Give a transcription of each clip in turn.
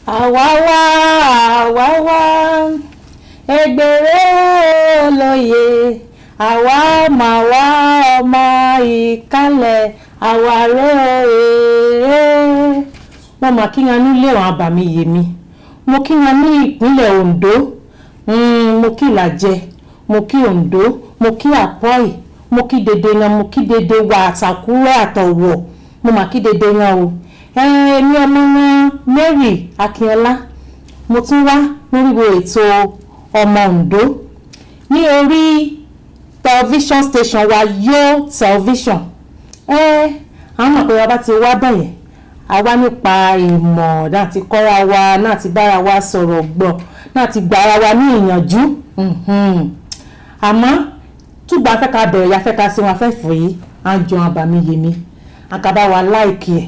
àwa ẹgbẹ̀rẹ́ olóye àwa máa wá ọmọ ìkálẹ̀ àwa rẹ̀ mo mà kí wọn nílé àwọn àbàmì yèmí mo kí wọn ní ìpínlẹ̀ Ondo mo kí Ìlàjẹ mo kí Ondo mo kí Àpọ́ì mo kí dédé yan mo kí dédé wa Àtàkúrẹ́ Àtọ̀wọ̀ mo mà kí dédé yan o èmi ọmọ wọn Mary Akínọlá mo tún wá lórí ètò ọmọ Ondo ní orí television station wa Yo Television àwọn àpẹẹrẹ bá ti wá bẹ̀yẹn àwa nípa ìmọ̀ náà ti kọ́ra wa náà ti bára wa sọ̀rọ̀ gbọ́ náà ti gbára wa ní ìyànjú àmọ́ túgbà fẹ́ ká bẹ̀rẹ̀ ya fẹ́ ká sí wọn fẹ́ fò yìí àjọ àbàmì yèmí àkàbá wa láìkì ẹ̀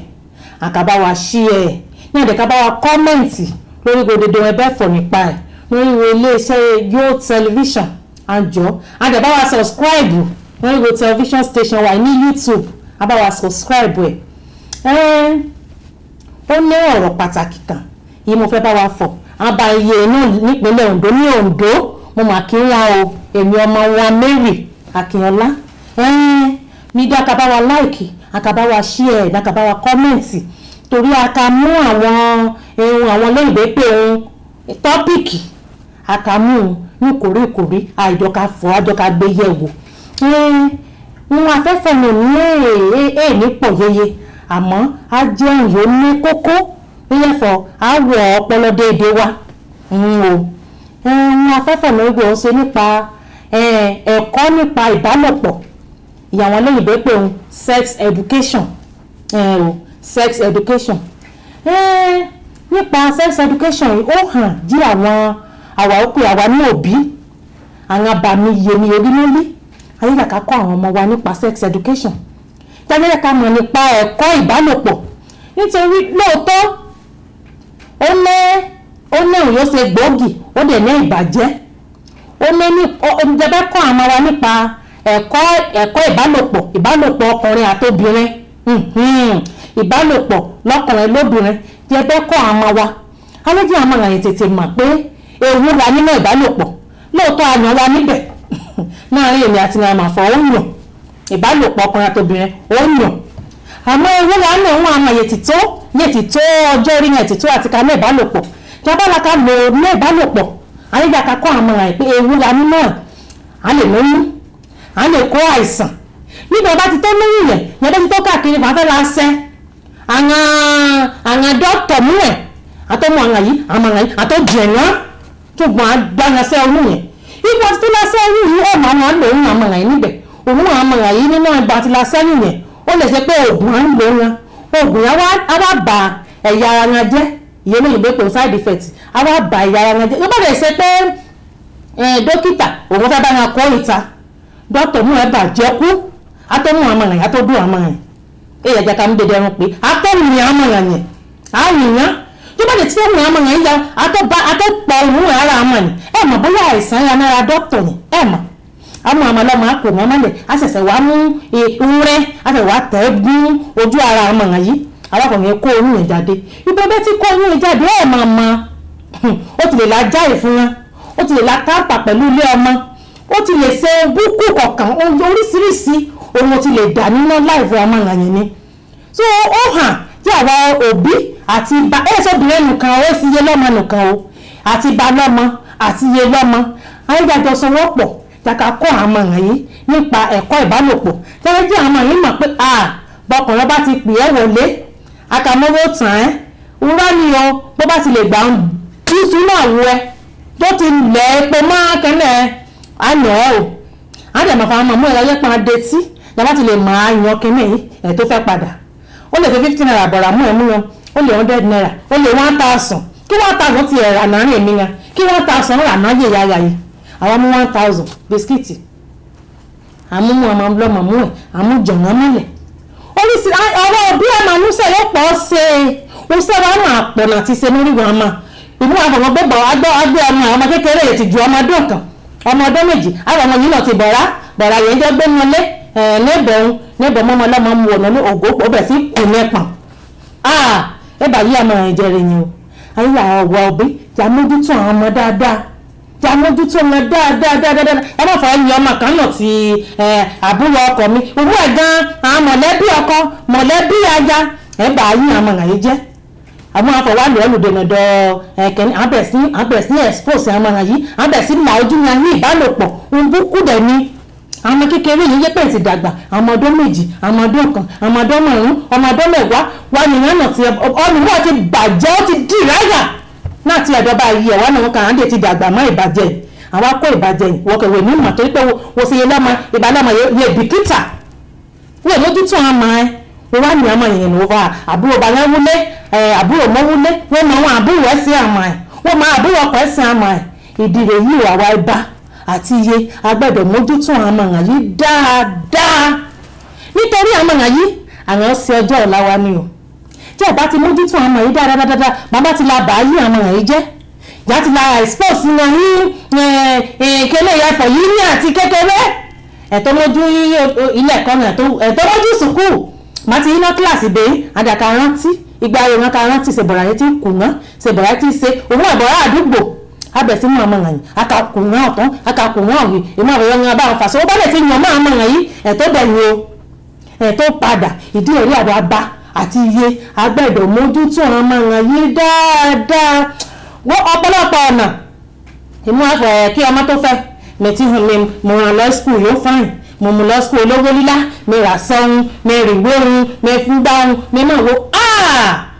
àkàbá wa ṣí ẹ̀ ní àdẹ̀ká bá wa kọ́mẹ̀ǹtì lórí gbòdòdó ẹbẹ́ fọ̀ nípa ẹ̀ lórí iléeṣẹ́ Yo Television àjọ àdẹ̀bá wa subscribe lórí Yo Television station wa ní YouTube àbá wa subscribe ẹ̀ ó ní ọ̀rọ̀ pàtàkì kan yìí mo fẹ́ bá wa fọ̀ àbá iye náà nípínlẹ̀ Ondo ní Ondo mo mà kí wọn o èmi ọmọ wọn Mary Akínọlá ní dákàbá wa láìkì àkàbá wa share dákàbá wa kọ́mẹ̀ǹtì torí àkàmú àwọn lóyìnbó pé ohun tọ́pìkì àkàmú ní kòríkòrí àìjọka fọ́ àjọka gbé yẹ̀wò wọn afẹ́fẹ́ mi ní pọ̀ yeye àmọ́ a jẹ́ ìyó ní kókó níyẹ̀fọ́ àwọ̀ ọpọlọ déédéé wa wọn afẹ́fẹ́ mi gbọ́ ṣe nípa ẹ̀kọ́ nípa ìbálòpọ̀ ìyàwó lóyìnbó pé ohun sex education sex education nípa sex education ó hàn jí àwọn àwa ní òbí àwọn àbàmì yèmí orílẹ̀-èdè ayélujára kọ́ àwọn ọmọ wa nípa sex education tẹ́lẹ̀ ká mọ̀ nípa ẹ̀kọ́ ìbálòpọ̀ nítorí lóòótọ́ ó ní òun yóò ṣe gbòógì ó dẹ̀ ní ìbàjẹ́ ó ní ìjọba kọ́ àwọn wa nípa ẹ̀kọ́ ìbálòpọ̀ ọkùnrin àtobìnrin ìbálòpọ̀ lọ́kùnrin lóbìnrin jẹ́bẹ́ kọ́ àwọn wa alẹ́jẹ́ àwọn àyè tètè mọ̀ pé ewu la nínú ìbálòpọ̀ lóòótọ́ àyàn wa níbẹ̀ láàrin èmi àti àwọn àfọ̀ ó yàn ìbálòpọ̀ ọkùnrin àtobìnrin ó yàn àmọ́ ewu la ní òun àwọn àyè tìtó ọjọ́ orí yẹn tìtó àti ká ní ìbálòpọ̀ jábálaka lò ní ìbálòpọ̀ alẹ́jẹ́ ká kọ́ àwọn àyè pé ewu la nínú à lè lóyún à lè kó àìsàn nígbà bá ti tó lóyún yẹn bá ti tó káàkiri fàáfẹ́ la sẹ́ àwọn dọ́kítọ̀ mú ẹ̀ àtọ́mú àwọn yìí àtọ́jẹ̀yàn tó gbọ́n agbáyàsẹ́ oyún yẹn ipò àti tó lásẹ́ oyún yìí ọ̀nà àwọn lòun àwọn àyè níbẹ̀ òun àwọn àyè nínú ìgbà àti lásẹ́ oyún yẹn ó lè ṣe pé oògùn à ń lò wọn oògùn yẹn á wá bà ẹ̀yà ara wọn jẹ́ ìyẹn lóyìnbó pé side effect á wá bà ẹ̀yà ara wọn jẹ́ ló bá lè ṣe pé dókítà òun fẹ́ bá wọn kọ́ ìta dọ́kítọ̀ mú ẹ bàjẹ́ kú atọ́mú àmọ̀ràn àtọ́dún àmọ̀ràn èyí ẹ̀jẹ̀ ká ń dédé ẹran pé atọ́mú àmọ̀ràn yẹn àyìnyán tó bá lè tí ó mú àmọ̀ràn yẹn ya atọ́pọ̀ òun ara àmọ̀ràn ẹ̀ mọ̀ bóyá àìsàn yẹn nára dọ́kítọ̀ yẹn ẹ̀ mọ̀ àmọ́ àmọ̀lọ́mọ àpò wọn mọ́lẹ̀ àṣẹ̀ṣẹ̀ wá mú ewúrẹ́ àṣẹ̀ṣẹ̀ wá tẹ̀ gún ojú ara àmọ̀ràn yìí alákọ̀ọ́yẹn kó oyún yẹn jáde ibi ọbẹ̀ tí kó oyún yẹn jáde ẹ̀ máa ma ó ti lè la jáì fún wọn ó ti lè la káàpà pẹ̀lú ilé ọmọ ó ti lè ṣe búkú kọ̀ọ̀kan oríṣiríṣi ohun ti lè dà nínú láìfọ àmọ̀ràn yẹn ni so ó hàn tí àwọn òbí àti ba ẹ̀sọ́bìnrin nìkan ó sì yé lọ́mọ nìkan o àti ba lọ́mọ àti yé lọ́mọ ayédájọ́ sọwọ́pọ̀ jàkà kọ́ àmọ̀ràn yìí nípa ẹ̀kọ́ ìbálòpọ̀ tẹ́lẹ̀ tí àmọ̀ràn yìí mọ̀ pé bọkùnrin bá ti pè é wọlé akamọ́wọ́ tàn ẹ́ wúrà ni o bó bá ti lè gbà ń tútù náà wọ ẹ tó ti lẹ̀ ẹ́ pé máa kẹ́lẹ́ àná o àdèmọ̀ fún ọmọ ẹ̀rọ yẹ́pọ̀ adetí yàrá ti lè máa yan kínní ẹ̀ tó fẹ́ padà ó lè fi 15 naira bọ̀rà mú ẹ̀ mú yan ó lè 100 naira ó lè 1000 kí 1000 ti ẹ̀rà náà rìn mí yan kí 1000 rà náà yè yára yìí àwọn mú 1000 bisikíìtì àmúmú ọmọ ọlọ́mọ mú ẹ̀ àmújọ̀ngàn mọ́lẹ̀ oríṣi ọ̀rọ̀ òbí ọmọ àmúṣe yóò pọ̀ ṣe oṣù wa máa pọ̀ náà ti ṣe lórí wọn mọ́ ìmú àfọwọ́ gbogbo agbé ọmọ kékeré yìí ti ju ọmọ ọdún kan ọmọ ọdún méjì àwọn ọmọ yìí náà ti bọ̀rá yẹn jẹ́ gbé wọn lé níbọ̀ mọ́mọ́ lọ́mọ mu ọ̀nà ní ògó ọbẹ̀ sí kù nẹ́pọ̀n ẹ̀bà yí àmọ́ ìjẹrin ni o ayé àwọn òbí jà mójútó àwọn ọmọ dáadáa jà mójútó wọn dáadáa ẹ má fọwọ́ yan ọmọ kan náà ti àbúrò ọkọ mi òwú ẹ̀ gan àwọn mọ̀lẹ́bí ọkọ mọ̀lẹ́bí aya ẹ̀ bá ayé àwọn ọmọ yìí jẹ́ àwọn afọwálù olùdènàdọ ẹ̀kẹ́ni àbẹ̀sí expose àwọn ọmọ yìí àbẹ̀sí là ojú wọn ní ìbálòpọ̀ òǹbùkù dẹ̀ ni àwọn kékeré yìí yẹ́pẹ̀ ti dàgbà àwọn ọdún 2 àwọn ọdún 1 àwọn ọdún 5 ọmọ ọdún 10 wà nìyẹn náà ti ọlùwọ́ ti bàjẹ́ ó ti dì ráyà náà ti ẹ̀dọ́ba yìí ẹ̀wọ́n náà kàn án dé ti dàgbà mọ́ ìbàjẹ́ yìí àwọn akọ ìbàjẹ́ yìí wọ́n kẹ̀wé ní ìmọ̀ torí pé wọ́n sì yẹ lọ́mọ ìbálòmọ̀ yẹ bìkítà wọ́n mójútó àmọ́ ẹ̀ wọ́n wá ní àmọ́ yẹn ní wọ́n àbúrò bàyá wúlé àbúrò mọ́ wúlé wọ́n mọ àwọn àbúrò ẹ̀ sí àmọ́ ẹ̀ wọ́n mọ àbúrò ọkọ̀ ẹ̀ sí àmọ́ ẹ̀ ìdílé yìí àwa ẹ̀bá àti iye agbẹ́dọ̀ mójútó àmọ́ yìí dáadáa nítorí àmọ́ yìí àwọn ọ̀sẹ̀ ọjọ́ ọ̀la wa ni o tí ẹ̀ bá ti mójútó àmọ́ yìí dáadáa bàbá ti la bàáyé àmọ́ yìí jẹ́ ìyá ti la expose wọn ní ìkẹlẹ̀ ìyàfọ̀ yìí ní àti kékeré ẹ̀tọ́ mójú ilé ẹ̀kọ́ náà ẹ̀tọ́ mójú sùkúù má ti iná kíláàsì bẹ́ẹ̀ àdàkà rántí ìgbà ayé wọn ká rántí ṣèbọ̀rà yẹn ti kùnà ṣèbọ̀rà ti ṣe òun àbọ̀rà àdúgbò abẹ̀sí mú ọmọ yìí akakùnà ọ̀tán akakùnà ọ̀hìn ìmọ̀ àwọn ọmọ bá wọn fà sọ́wọ́ bá lè ti yan mọ́ ọmọ yìí ẹ̀tọ́ dẹ̀yìn o ẹ̀tọ́ padà ìdí ẹ̀rí àbọ̀ abá àti iye agbẹ́dọ̀ mójútó ọmọ yìí dáadáa wọ́n ọ̀pọ̀lọpọ̀ ọ̀nà ìmú àfẹ́ kí ọmọ tó fẹ́ mẹ̀tí mo ràn lọ skul yóò fáìn mo mú lọ skul olówó lílá mi rà sọ́hun mi rìwé ohun mi fún gbáhun mi máa wo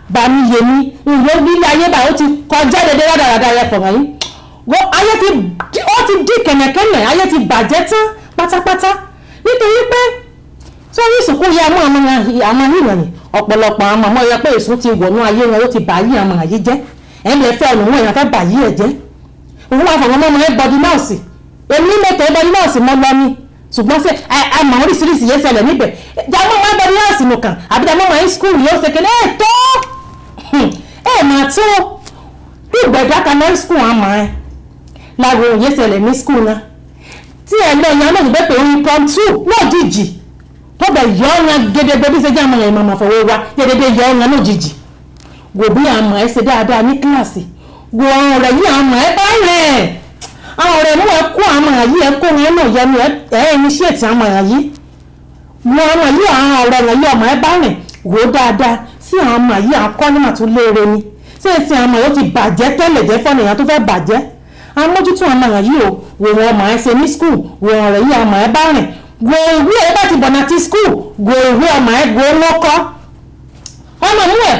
bá mi yé mi ìwé lílé ayé bá ó ti kọjá dédé rádaràdà rẹ fọ̀rọ̀ yìí ayé ti dí kẹ̀nẹ̀kẹ̀nẹ̀ ayé ti bàjẹ́ tán pátápátá nítorí pé sórí ìsìnkú ya mú àmọ́ ìròyìn ọ̀pọ̀lọpọ̀ àwọn ọmọ yẹ pé èso ti wọ̀nú ayé wọn ó ti bà yí àmọ́ àyè jẹ́ ẹ̀mí ẹ̀fẹ́ ọ̀nà wọn èèyàn fẹ́ bà yí ẹ̀ jẹ́ òun wà fọ̀rọ̀ mọ́ ẹ̀ bọ́dí nọ́ọ̀sì èmi mẹ́tọ̀ ẹ̀ bọ́dí nọ́ọ̀sì mọ́ lọ ní ṣùgbọ́n ṣe àmọ́ oríṣiríṣi yẹn ṣẹlẹ̀ níbẹ̀ jàmọ́ wọn bọ́dí nọ́ọ̀sì nìkan àbí jàmọ́ wọn skul yóò ṣe kéde ẹ̀ tó ẹ̀ máa tó bí ìgbẹ̀dá kan lọ skul àmọ́ ẹ̀ lágbo yẹn ṣẹlẹ̀ ní skul náà tí ẹ̀ lọ ìyá náà gbé pé impromptu lójijì tó bẹ̀ yọ ọ̀yàn gédégbé bí ṣe jẹ́ àmọ́ ẹ̀ máa fọwọ́ wa gédégbé yọ ọ̀yàn lójijì wò bí àmọ́ ẹ̀ ṣe dáadáa ní kíláàsì wò ọ̀rẹ́ yìí àmọ́ ẹ̀ bá rẹ̀ àwọn ọ̀rẹ́ mú ẹ kó àmọ́ yìí ẹ kó wọn náà yẹnu ẹ initiate àmọ́ yìí wọn àmọ́ yìí àwọn ọ̀rẹ́ yìí ọmọ ẹ bá rìn wò dáadáa sí àwọn àmọ́ yìí akọ́nìmọ̀ tó léere ni ṣé èsì àmọ́ yóò ti bàjẹ́ tẹ́lẹ̀ jẹ́ fọ́nà èèyàn tó fẹ́ bàjẹ́ amójútó àmọ́ yìí o wò wọn ọmọ ẹ ṣe ní school wò ọ̀rẹ́ yìí àmọ́ ẹ bá rìn wò ìwé ẹ bá ti bọ̀nà ti school wò ìwé ọmọ ẹ wò wọn kọ́ ọmọ mú ẹ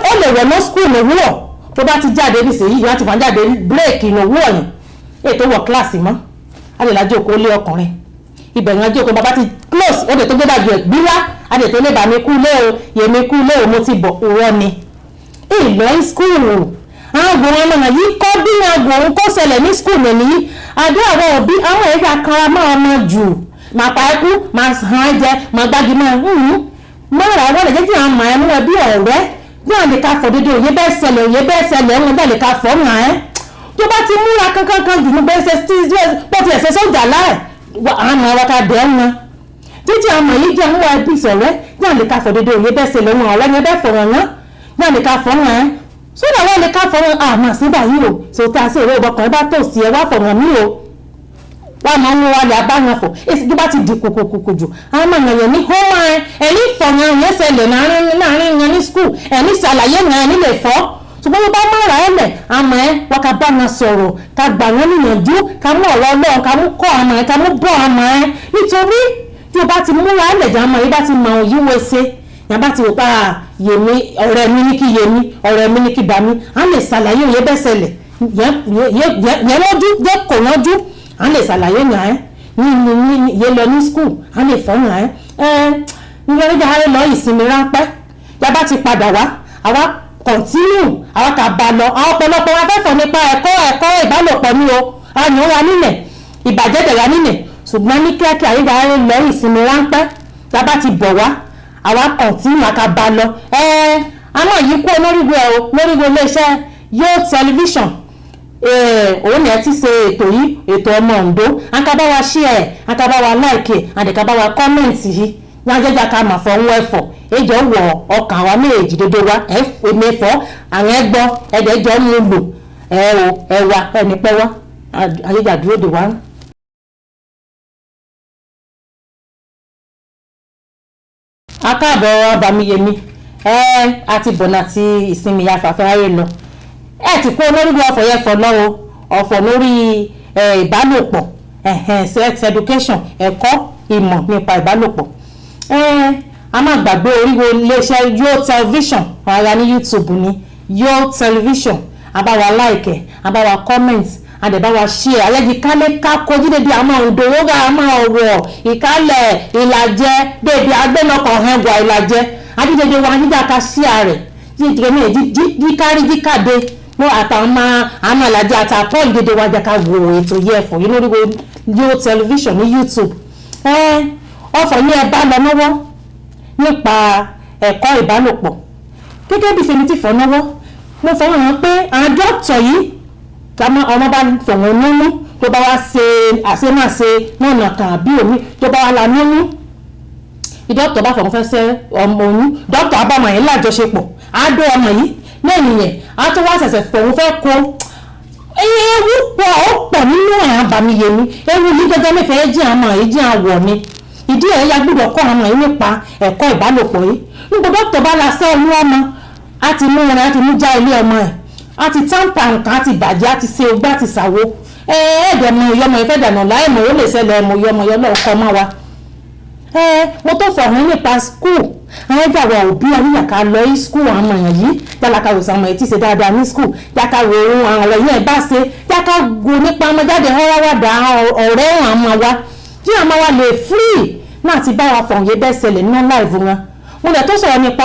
ó lè wẹ̀ lọ school lówùrọ̀ tó bá ti jáde nísìnyí láti fà jáde bírèkì lówùrọ̀ yẹn ètò wọ kíláàsì mọ́ adèlájò kó lé ọkùnrin ìbẹ̀rù ajé òkú bàbá ti close ó dẹ̀ tó gbé bàjẹ́ ẹ̀gbíra adè tó lé bà mí kú lé o yèmí kú lé o mo ti bọ̀ òwò ni ìlọ skúlù àwọn ọmọ yìí kọ́ bí àwọn kó ṣẹlẹ̀ ní skúlù nìyí àdó àwọn òbí àwọn ẹ̀yà kan máa ọmọ jù máa pa ẹkú máa hàn jẹ máa gbági máa mọ́ra àwọn ọ̀rẹ́ jẹ́jẹ́ àwọn máa mú ẹbí ọ̀rẹ́ bí àwọn lè ka fọ̀ dédé òye bẹ́ẹ̀ ṣẹlẹ̀ wọn bẹ́ẹ̀ lè ka fọ̀ hàn ẹ́ tó bá ti múra kankan jù ní bẹ́ẹ̀ ṣe pọ́tì ẹ̀ṣẹ̀ sọ́jà láì àmọ́ ọ̀rọ̀ ká bẹ́ẹ̀ wọn jíjẹ́ àmọ́ yìí jẹ́ àwọn ẹbí ìṣọ̀rẹ́ náà lè ká fọ̀ dédé òye bẹ́ẹ̀ ṣẹlẹ̀ wọn ọ̀rẹ́ yẹn bẹ́ẹ̀ fọ̀rọ̀ wọn náà lè ká fọ̀ wọn ẹ́ sódà wọn lè ká fọ̀ wọn àmọ́ síbà yìí o sòtá sí ìwé ọkùnrin bá tò sí ẹ wá fọ̀rọ̀ mí o wọ́n máa ń wá lè abáwọn fọ̀ èsì tó bá ti di kòkòkò jù àwọn ọmọ yẹn ní họ́mọ́ ẹ̀ní fọ̀rọ̀ yẹn ṣẹlẹ̀ láàrin yẹn ní skul ẹ̀ní ṣàlàyé yẹn ẹ̀ní lè fọ́ ṣùgbọ́n bó bá mọ̀ra ẹ̀ lẹ̀ àmọ́ ẹ̀ wọ́n ká bá wọn sọ̀rọ̀ ká gbà wọ́n níyànjú ká mú ọ̀rọ̀ ọlọ́run ká mú kọ́ àmọ́ ẹ̀ ká mú bọ́ àmọ́ ẹ̀ nítorí tí o bá ti múra ẹ̀ lẹ̀ jà àmọ́ ẹ̀ bá ti mọ òyìn wo ṣe yàn bá ti wò pa yèmí ọ̀rẹ́ mi ní kí yèmí ọ̀rẹ́ mi ní kí bà mí à ń lè ṣàlàyé òye bẹ́ẹ̀ ṣẹlẹ̀ yẹn lójú jẹ́ kò lójú à ń lè ṣàlàyé yàn ẹ́ yẹ lọ ní skul à ń lè fọ́ yàn ẹ́ nítorí jà lọ ìsinmi ráńpẹ́ yà bá ti padà wá àwa continue àwọn kà bá lọ àwọn ọ̀pọ̀lọpọ̀ wa fẹ́ fọ̀ nípa ẹ̀kọ́ ìbálòpọ̀ ní o àyàn wa nílẹ̀ ìbàjẹ́ tẹ̀yà nílẹ̀ ṣùgbọ́n ní kíákíá yíga ayé lọ ìsinmi ráńpẹ́ tá a bá ti bọ̀ wá àwa continue àkà bá lọ àmọ́ yìí kú olórígun ẹ̀ o lórígun iléeṣẹ́ Yo Television òun ni ẹ ti ṣe ètò yìí ètò ọmọ Ondo àkàbáwa share àkàbáwa like àdèkàbáwa comment yìí ní ajẹ́jà ká mà fọ́ ń wẹ́fọ̀ ẹjọ́ wọ ọkàn wa méjì dédé wa ẹ̀mẹ́fọ́ àwọn ẹgbọ́ ẹ̀dẹ́jọ́ mú lò ẹ̀wà ẹ̀nípẹ́ wa ayéjà dúró dè wá. akáàbọ̀ Abamiyemi àti bọ̀nà ti ìsinmi afẹ́fẹ́ ayé lọ ti kó lórí ọ̀fọ̀ yẹn fọ̀ lọ́wọ́ ọ̀fọ̀ lórí ìbálòpọ̀ sex education ẹ̀kọ́ ìmọ̀ nípa ìbálòpọ̀ a máa gbàgbé oríwo iléeṣẹ́ Yo Television ara ní YouTube ní Yo Television àbáwa like àbáwa comment àdẹ̀báwa share alẹ́jì kálẹ̀ kákó jídébi àmọ́ òǹdòwógà àmọ́ ọ̀rọ̀ ìkálẹ̀ ìlàjẹ bèbí agbẹ́nọkọ̀ ẹ̀gbà ìlàjẹ àjíjẹjẹ wa jíjà ká share rẹ̀ jíjẹ ní jíkárí jíkàdé mo àtàwọn àmọ́ ìlàjẹ àtàkọ́ ìdédé wa jẹ́ ká wo ètò yẹ ẹ̀fọ́ yìí lórí Yo Television ní YouTube ọ̀fọ̀ ní ẹ bá lọ lọ́wọ́ nípa ẹ̀kọ́ ìbálòpọ̀ gẹ́gẹ́ bí fèmí ti fọ́ lọ́wọ́ mo fọwọ́ hàn pé àwọn dókítà yìí kàmá ọmọ bá fọ̀wọ́n nínú tó bá wá ṣe àṣemáṣe náà kàn àbí omi tó bá wá la nínú ìdókítà bá fọ̀wọ́n fẹ́ ṣe ọmọ oyún dókítà abámọ̀ yẹn lájọṣepọ̀ àádọ́ ọmọ yìí lẹ́yìn yẹn á tó wá ṣẹ̀ṣẹ̀ fọ̀wọ́n fẹ́ kó ewu pọ̀ ó pọ̀ nínú ẹ̀ Abamiyemi ewu yìí gẹ́gẹ́ mẹ́fẹ̀ẹ́ jí àmọ́ yìí jí àwọ̀ ni ìdí ẹ̀ ya gbọ́dọ̀ kọ́ ọmọ yìí nípa ẹ̀kọ́ ìbálòpọ̀ yìí nígbà dókítà bá la ṣẹ́ oyún ọmọ á ti mú wọn á ti mú já ilé ọmọ ẹ̀ á ti tàǹpà nǹkan á ti bàjẹ́ á ti ṣe ogbá ti ṣàwo ẹ̀ẹ́dẹ̀ mọ ìyọmọ ìfẹ́ dànù láì mọ̀ ó lè ṣẹlẹ̀ mọ ìyọmọ ìyọlọ́ ọkọ ọmọ wa mo tó fọ̀hún nípa skul àwọn ẹgbẹ́ àwọn òbí oníyàká lọ sí skul àwọn èèyàn yìí yálàkà wò sàmọ̀ ètí ṣe dáadáa ní skul yàkà wò ohun àwọn ọ̀rẹ́ yẹn bá ṣe yàkà go nípa ọmọ jáde ọ̀rẹ́wàdà ọ̀rẹ́ àwọn ọmọ wa tí àwọn ọmọ wa lè free náà ti bá wa fọ̀hún yé bẹ́ẹ̀ ṣẹlẹ̀ nínú láìvu wọn mo lè tó sọ̀rọ̀ nípa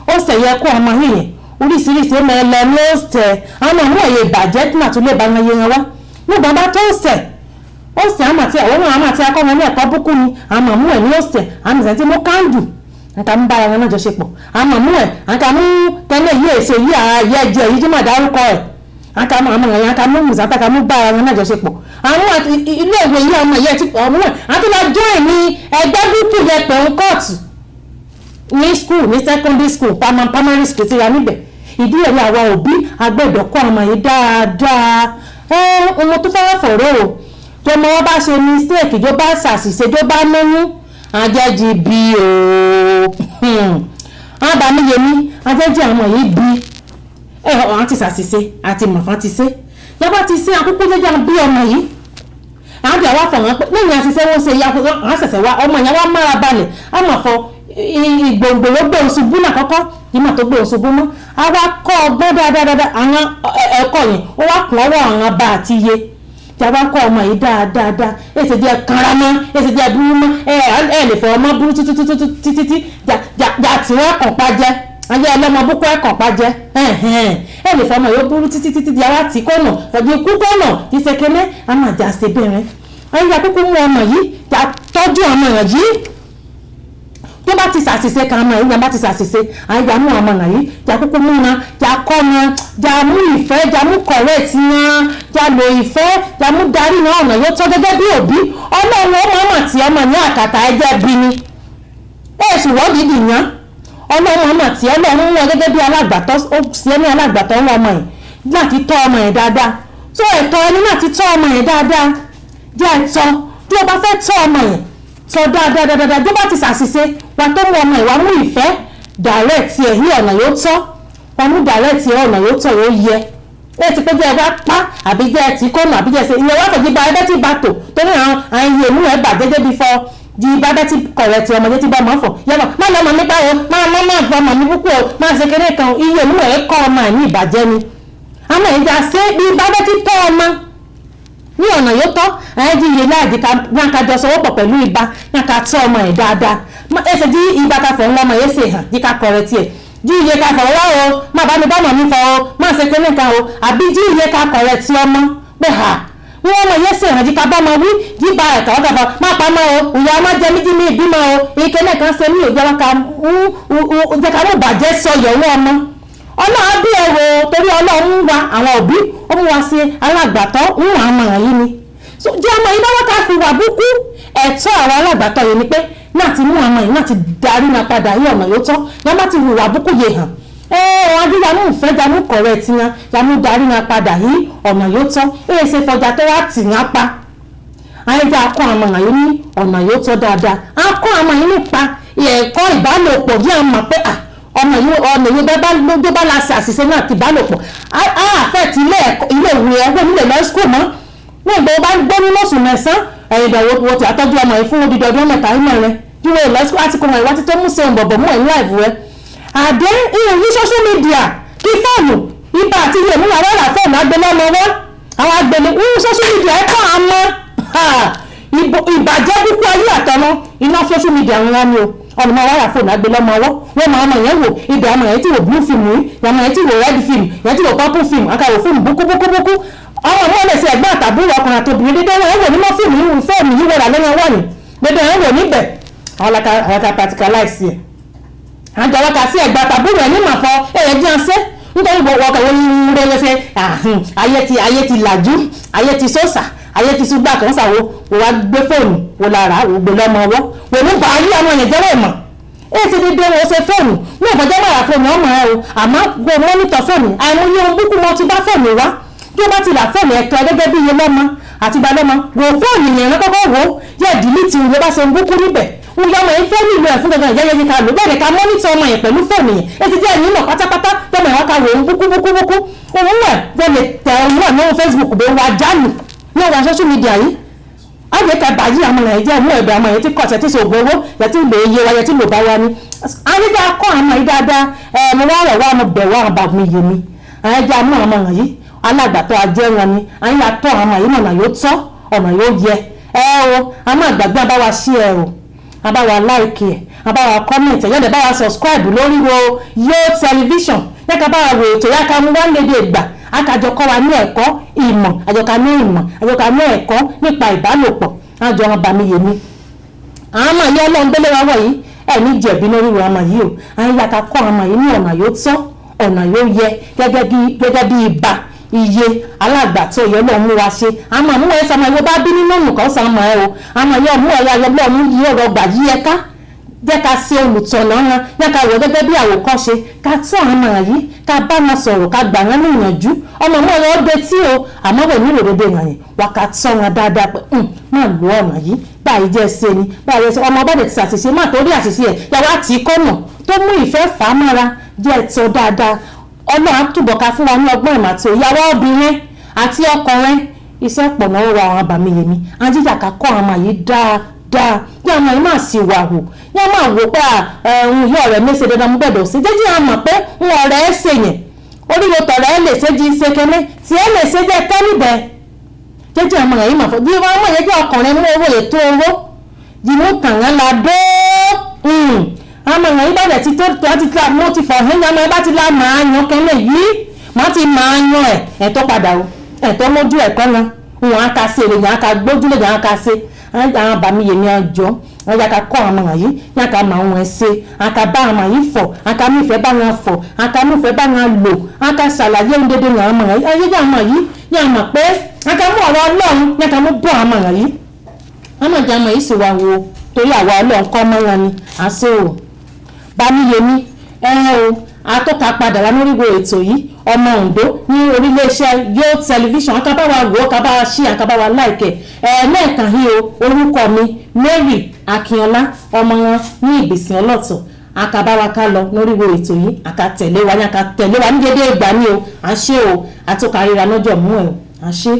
hostel yẹ kó ọmọ yìnyín oríṣiríṣi ọmọ ẹ lọ ní hostel àwọn ọmọ ẹ̀yẹ ìbàjẹ́ tí màtún lè bá wọn yé wọn wá nígbà bá tó hostel àmà tí àwọn àmà tí akọ́wọn ní ẹ̀kọ́ búkú ni àmà mú ẹ̀ ní hostel àmì sẹ́ńtì mú kándù nǹkan mú bára wọn náà jọṣepọ̀ àmà mú ẹ̀ nǹkan mú tẹ́lẹ̀ yí èso yí ààyè ẹ̀jẹ̀ yìí jùmọ̀ dárúkọ ẹ̀ nǹkan mú àmà ẹ̀ nǹkan mú mùsàtà kan mú bára wọn náà jọṣepọ̀ àwọn ilé ìwé yìí ọmọ yẹ ti ọmọ ẹ̀ àti lọ join ní ẹgbẹ́ búkú yẹ pẹ̀lú kóòtù ní school ní secondary school primary school ti ra níbẹ̀ ìdí ẹ̀rí àwọn òbí agbọ́dọ̀ kọ́ ọmọ yìí dáadáa ọmọ tó fẹ́ fọ̀rọ̀ o tó mọ wọn bá ṣe mistake tó bá ṣàṣìṣe tó bá lóyún ajẹ́jì bí o Abamiyemi ajẹ́jì àwọn yìí bí ọ̀hún ti ṣàṣìṣe àti mọ̀fán ti ṣe yàbá ti ṣe àkókò jẹ́jẹ́ bí ọmọ yìí àwọn àti àwọn afọ̀wọ́n pé lẹ́yìn àṣìṣe wọ́n ṣe àwọn ṣẹ̀ṣẹ̀ wá ọmọ yẹn wá mára balẹ̀ àmọ̀ fọ ìgbòǹgbò ló gbé oṣubú náà kọ́kọ́ ìmọ̀ tó gbé oṣubú mọ́ a wá kọ́ ọgbọ́n dáadáa àwọn ẹ̀kọ́ yẹn ó wá kún ọwọ́ àwọn bá àti iye tí a bá kọ́ ọmọ yìí dáadáa èsì díẹ̀ kanra mọ́ èsì díẹ̀ burú mọ́ ẹ lè fọ ọmọ burú títí jà tí wọ́n kàn pa jẹ́ ayé ọlọ́mọ búkú ẹ̀ kàn pa jẹ́ ẹ lè fọ ọmọ yìí burú títí di ara tí kọ́nà ọ̀dọ̀ ikú kọ́nà ìṣèkéné a máa jà ṣe bẹ̀rẹ̀ ayé akókó mú ọmọ yìí tọ́jú ọmọ yìí tó bá ti ṣàṣìṣe kan mọ̀ ìyá bá ti ṣàṣìṣe àyà mú ọmọ náà yìí jà kúkú mú wọn jà kọ́ wọn jà mú ìfẹ́ jà mú correct wọn jà lò ìfẹ́ jà mú darí wọn ọ̀nà yóò tọ́ gẹ́gẹ́ bí òbí ọlọ́run ọmọ ọmọ tí ọmọ ní àkàtà ẹgbẹ́ bí ni èsì wọ́ọ̀dìdì yàn ọlọ́run ọmọ tí ọlọ́run wọn gẹ́gẹ́ bí alágbàtọ́ ó sì ní alágbàtọ́ wọn ọmọ yìí láti tọ́ ọmọ yẹn dáadáa tó ẹ̀tọ́ ẹni láti tọ́ ọmọ yẹn dáadáa jẹ́ ẹ̀tọ́ bí o bá fẹ́ tọ́ ọmọ yẹn sọ dáadáa tó bá ti ṣàṣìṣe wa tó mú ọmọ ìwà mú ìfẹ́ direct ẹ̀ ní ọ̀nà yóò tọ́ wọn mú direct ẹ̀ ọ̀nà yóò tọ́ yóò yẹ ẹ ti pé jẹ́ ẹ bá pa àbí jẹ́ ẹ ti kọ́nà àbí jẹ́ ẹ ṣe ìyẹn wá fẹ̀jẹ̀ bá ẹbẹ́ tí bá tò torí àwọn iye ìmú ẹ̀ bà gẹ́gẹ́ bí fọ́ di bábẹ́ tí correct ọmọdé tí bá mọ́ fọ̀ yẹ́nà má lọ mọ̀ nípa o má gbọ́ mọ̀ ní púpọ̀ o má ṣe kéré kan iye ìmú ẹ̀ kọ́ ọmọ ẹ̀ ní ìbàjẹ́ ni àmọ́ ìjà ṣe bí bábẹ́ tí tọ́ ọmọ ní ọ̀nà yóò tọ́ ẹ̀ẹ́dì iye láàdì ká jọ sọwọ́ pọ̀ pẹ̀lú ibà náà ká tọ́ ọmọ ẹ̀ dáadáa ẹsẹ̀ jí ibà ká fọ̀ ńlọ́mọ yẹn ṣe hàn jí ká kọrẹ tiẹ̀ jí iye ká fọ̀ wá o má bá mi bá mọ̀ mi fọ̀ o má ṣe kéré kan o àbí jí iye ká kọrẹ ti ọmọ pé hà wọ́n ọmọ yẹn ṣe hàn jí ká bá ọmọ wí jí ba ẹ̀ka ọ̀gá fọ̀ má pa mọ́ o ìyá ọmọ jẹ méjì ní ìbímọ o ike náà kan ṣe mí òjọba ká mú bàjẹ́ sọ yọ̀wọ́ ọmọ ọlọ́run bí ẹ̀rọ torí ọlọ́run ń wa àwọn òbí ó mú wa sí alágbàtọ́ ń wà á mọ̀ yìí ni jẹ́ ọmọ yìí lọ́wọ́ ká fi wà búkú ẹ̀tọ́ àwọn alágbàtọ́ yìí ni pé láti mú ọmọ yìí láti darí na padà yí ọ̀nà yóò tọ́ yá má ti hùwà búkú yẹ hàn ọdún yàmú ìfẹ́ yàmú kọ̀rẹ́ ti yan yàmú darí na padà yí ọ̀nà yóò tọ́ ṣe fọjà tó wá tì yán pa ayéjà akọ́ àmọ̀ yìí ní ọ̀nà yóò tọ́ dáadáa akọ́ àmọ̀ yìí nípa ẹ̀kọ́ ìbálòpọ̀ bí àwọn mọ̀ pé ọmọ yìí ọ̀nà yìí bẹ́ẹ̀ bá la ṣe àṣìṣe náà ti ìbálòpọ̀ àfẹ́ ti ilé ìwé ẹgbẹ́ nílẹ̀ lọ skul mọ́ ní ìgbà bá gbọ́ ní lọ́sùn mẹ́sàn-án ẹ̀yìn ìbẹ̀wò wo ti àtọ́jú ọmọ yìí fún odidi ọdún mẹ́ta nínú rẹ̀ yíwọ lọ skul àti kọmọ ìwádìí tó mú sí ohun bọ̀bọ̀ mú ẹ̀ ní láìfù rẹ̀ àdé ìyẹn ní social media kí fóònù ibà àti ilé ìmúlò àwọn ará fóònù agbélọ́mọ wọn àwọn agbélé ní social media ẹ̀kọ́ àmọ́ ìbàjẹ́ púpọ̀ ayé àtọ̀nà iná social media ńlá ni o ọ̀nà máa wáyà fóònù agbélọ́mọ ọwọ́ wọ́n máa ọmọ yẹn wò ibẹ̀ ọmọ yẹn ti wò blue film rí ọmọ yẹn ti wò red film yẹn ti wò purple film àkàwò fíìmù búkúbúkúbúkú ọmọ mi ò lè ṣe ẹgbẹ́ àtàbúrò ọkùnrin àtòbìnrin dídá wọn wò nínú fíìmù yìí fóònù yìí wọ̀rà lẹ́yìn ọwọ́ ni gbẹdẹ ẹ̀ wò níbẹ̀ àwọn ká practicalize ẹ̀ àjọ wọn kà sí ẹgbẹ́ àtàbúrò ẹ̀ ní màfọ́ ẹ̀yẹ jí ọ̀sẹ́ nítorí gbogbo ọkọ̀ wọn ń rẹ́ lẹ́sẹ̀ ayé ti làjú ayé ti sọ́sà ayé ti súgbà kan ṣàwo wò wá gbé fóònù wò lára wò gbé lọ́mọ ọwọ́ wò ní bá ayé àwọn èèyàn jẹ́wọ́ ìmọ̀ èyí ti di dé wọ́n ṣe fóònù ní ọ̀fọ̀jọ́ bàrà fóònù ọmọ ẹ o àmọ́ gbé mọ́nítọ̀ fóònù àìmọye ohun búkú wọn ti bá fóònù wá tí ó bá ti là fóònù ẹ̀tọ́ gẹ́gẹ́ bí iye lọ́mọ àti balọ́mọ wò fóònù yẹn rán kọ́kọ́ wò yẹ dìlítì ìwé bá ṣe ń búkú níbẹ̀ ń yọ ọmọ yẹn fẹ́ nílò ẹ̀ fún gangan ìyẹ́yẹ́ ká lò bẹ́ẹ̀ ká mọ́nítọ̀ ọmọ yẹn pẹ̀lú fóònù yẹn èyí ti jẹ́ ẹ̀yìn náà pátápátá tọ́mọ yẹn wá ká wò ó búkú òun wẹ̀ wọlé tẹ̀ ọ̀hún náà Facebook bẹ́ẹ̀ wá jáàmù ní ọ̀wá social media yìí àgbẹ̀ ká bàyí àmọ́ ẹ̀ jẹ́ mú ẹ̀bẹ̀ àmọ́ ẹ̀ tí kọ̀ọ̀tẹ̀ tí ṣògbó owó yẹ tí lè yé wa yẹ tí lò bá wa ní. àríjà kọ́ àmọ́ yìí dáadáa mo wá rẹ̀ wá mo bẹ̀ wá àbá mi yé mi àyẹ̀jẹ̀ àmọ́ àmọ́ yìí alágbàtọ́ ajẹ́ wọn ni àyẹ̀yà tọ́ àmọ́ yìí ọ̀nà yóò tọ́ ọ̀nà yóò yẹ o àmọ́ àgbàgbé àbáwa sí ẹ o àbáwa láìkì ẹ àbáwa kọ́mẹ̀ntì ẹ̀yẹ́dẹ̀ báwa subscribe lórí wo Yo Television yẹ ká báwa wò ètò yá ká mú wá lédè ìgbà akàjọ kọ́ wa ní ẹ̀kọ́ ìmọ̀ àjọka ní ìmọ̀ àjọka ní ẹ̀kọ́ nípa ìbálòpọ̀ àjọ wọn bá mi yé mi. àwọn ọmọ yìí ọlọ́run wá wọ̀ yìí ẹ̀mí jẹ̀bi lórí wọn ọmọ yìí o àwọn yàtọ̀ kọ́ ọmọ yìí ní ọ̀nà yóò tọ́ ọ̀nà yóò yẹ gẹ́gẹ́ bí ibà iye alágbàtọ́ yẹn lọ́ọ́ mú wa ṣe àmọ́ àmúwọ̀ ẹ̀ sọmọ yóò bá bí nínú nǹkan sọmọ ẹ o àmọ́ yóò mú ọ̀yà lọ́ọ́ mú yí ọ̀rọ̀ gbà yí ẹ ká jẹ́ ká ṣe olùtọ̀nà wọn jẹ́ ká wọ̀ gẹ́gẹ́ bí àwòkọ́ṣe ká tọ́ àwọn ọmọ yìí ká bá wọn sọ̀rọ̀ ká gbà wọn níyànjú ọmọ mọ́ ọ̀rọ̀ ọdẹ tí o àmọ́ wọ̀ nílò dédé yànyìn wà ká tọ́ wọn dáadáa pé máa lo ọ̀nà yìí báyìí jẹ́ ṣe ni báyìí ṣe ọmọ ọbọ̀dẹ̀ ti ṣàṣìṣe má torí àṣìṣe ẹ̀ yàrá àti kọ́nà tó mú ìfẹ́ fà á mọ́ra jẹ́ ẹ̀tọ́ dáadáa ọlọ́run túbọ̀ ká fún wa ní ọgbọ́n ìmọ̀ àti ìyàwó obìnrin àti ọkùnrin iṣẹ́ pọ̀ náà wọ àwọn àbàmìyèmí àjíjà ká kọ́ àwọn ọmọ yìí dáa bí àwọn yìí máa sì wà wò yẹn máa wò pé òun yóò rẹ̀ mẹ́sẹ̀ dandan mú gbẹ̀dọ̀ sí jẹ́jí àwọn mọ̀ pé ń ọ̀rẹ́ ẹ̀ ṣe yẹn oríwo tọ̀rẹ́ ẹ̀ lè ṣe jí ṣe kẹ́lẹ́ tí ẹ̀ lè ṣe jẹ́ kẹ́ níbẹ̀ jẹ́jí àwọn yìí máa fọ́ bí wọ́n mọ̀ yẹn jẹ́ ọkùnrin mú owó ètò owó jìnnú kàngán la dó àwọn yìí bá dẹ̀ ti tó ti ta mo ti fọ̀ hẹ́yìn ọmọ ẹ bá ti lá máa yan kẹ́lẹ́ yìí má ti máa yan ẹ̀ tó padà o ẹ̀ tó mójú ẹ̀kọ́ náà wọn á ka ṣe èrè yàn á ka gbójúlé yàn á ka ṣe àwọn bàmí yèmí ọjọ́ wọn yà ká kọ́ àwọn ọmọ yìí yà ká máa wọn ṣe àká bá àwọn yìí fọ̀ àká nífẹ̀ẹ́ bá wọn fọ̀ àká nífẹ̀ẹ́ bá wọn lò àká ṣàlàyé ohun dédé yàn ọmọ yìí ayé yàn ọmọ yìí yà mọ̀ pé àká mú ọ̀rọ̀ Ọlọ́run yà ká mú bọ́ àwọn ọmọ yìí ọmọ ìjà ọmọ yìí sì wà wò torí àwa Ọlọ́run kọ́ mọ́ wọn ni àṣẹ o bàmí yèmí o atọ́ka padà wá lóríwo ètò yìí ọmọ Ondo ní orílẹ̀-iṣẹ́ Yo Television akábáwa wò akábáwa ṣí akábáwa láìkẹ́ lẹ́ẹ̀kan yìí o orúkọ mi Mary Akínọlá ọmọ wọn ní Ìgbìsìn Ọlọ́tọ̀ akábáwa ká lọ lóríwo ètò yìí akátẹ̀lé wa ní dédé ìgbà ní o àṣẹ o àtọ́ka ríra lọ́jọ́ mú ẹ̀ o àṣẹ.